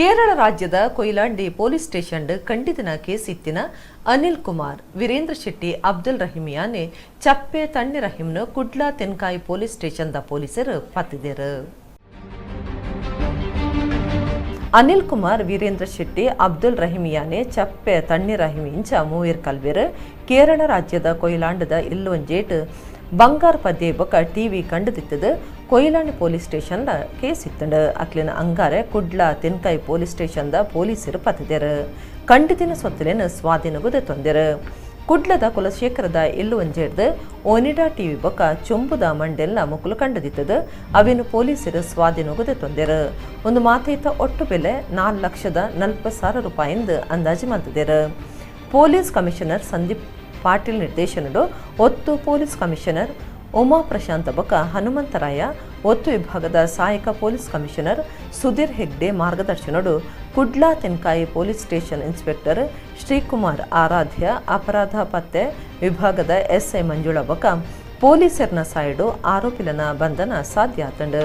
ಕೇರಳ ರಾಜ್ಯದ Koyilandy police station ಖಂಡಿತನ case ಇತ್ತಿನ ಅನಿಲ್ ಕುಮಾರ್ ವೀರೇಂದ್ರ ಶೆಟ್ಟಿ ಅಬ್ದುಲ್ ರಹೀಮಿಯಾನೆ ಚಪ್ಪೆ ತಣ್ಣಿ ರಹೀಮ್ನ ಕುಡ್ಲಾ ತೆನ್ಕಾಯಿ ಪೊಲೀಸ್ ಸ್ಟೇಷನ್ ಪೊಲೀಸರು ಪತ್ತಿದರು. ಅನಿಲ್ ಕುಮಾರ್ ವೀರೇಂದ್ರ ಶೆಟ್ಟಿ ಅಬ್ದುಲ್ ರಹೀಮಿಯಾನೆ ಚಪ್ಪೆ ತಣ್ಣಿ ರಹೀಮ್ ಇಂಚ ಮೂವೀರ್ ಕಲ್ವೇರ್ ಕೇರಳ ರಾಜ್ಯದ ಕೊಯಿಲಾಂಡದ ಇಲ್ಲೊಂಜೇಟ್ ಬಂಗಾರ ಪದ್ಯ ಬೊಕ ಟಿವಿ ಕಂಡುದಿತ್ತದು ಕೊಯಿಲಾಂಡಿ ಪೊಲೀಸ್ ಸ್ಟೇಷನ್ ಕೇಸ್ ಇತ್ತಂಡು ಅಕ್ಲಿನ ಅಂಗಾರೆ ಕುಡ್ಲಾ ತೆನ್ಕಾಯಿ ಪೊಲೀಸ್ ಸ್ಟೇಷನ್ ಪೊಲೀಸರು ಪತ್ತಿದರು. ಖಂಡಿತಿನ ಸೊತ್ತಲೇನು ಸ್ವಾಧೀನಗುದೆ ತೊಂದರು. ಕುಡ್ಲದ ಕುಲಶೇಖರದ ಇಲ್ಲುವಂಜೇಡ್ದು ಓನಿಡಾ ಟಿವಿ ಬೊಕ ಚೊಂಬುದ ಮಂಡೆಲ್ಲ ಮುಕ್ಕಲು ಕಂಡುದಿತ್ತದು ಅವೇನು ಪೊಲೀಸರು ಸ್ವಾಧೀನಗುದೆ ತೊಂದರು. ಒಂದು ಮಾತೈತ ಒಟ್ಟು ಬೆಲೆ 4,40,000 ರೂಪಾಯಿಂದ ಅಂದಾಜು ಮಂತಿದರು. ಪೊಲೀಸ್ ಕಮಿಷನರ್ ಸಂದೀಪ್ ಪಾಟೀಲ್ ನಿರ್ದೇಶನಡು ಒತ್ತು ಪೊಲೀಸ್ ಕಮಿಷನರ್ ಉಮಾ ಪ್ರಶಾಂತ ಬೊಕ ಹನುಮಂತರಾಯ ಒತ್ತು ವಿಭಾಗದ ಸಹಾಯಕ ಪೊಲೀಸ್ ಕಮಿಷನರ್ ಸುಧೀರ್ ಹೆಗ್ಡೆ ಮಾರ್ಗದರ್ಶನಡು ಕುಡ್ಲಾ ತೆನ್ಕಾಯಿ police station inspector Sreekumar Aradhya ಅಪರಾಧ ಪತ್ತೆ ವಿಭಾಗದ ಎಸ್ಐ ಮಂಜುಳಾ ಬೊಕ ಪೊಲೀಸರ್ನ ಸೈಡು ಆರೋಪಿಲನ ಬಂಧನ ಸಾಧ್ಯ ಆತಂಡು.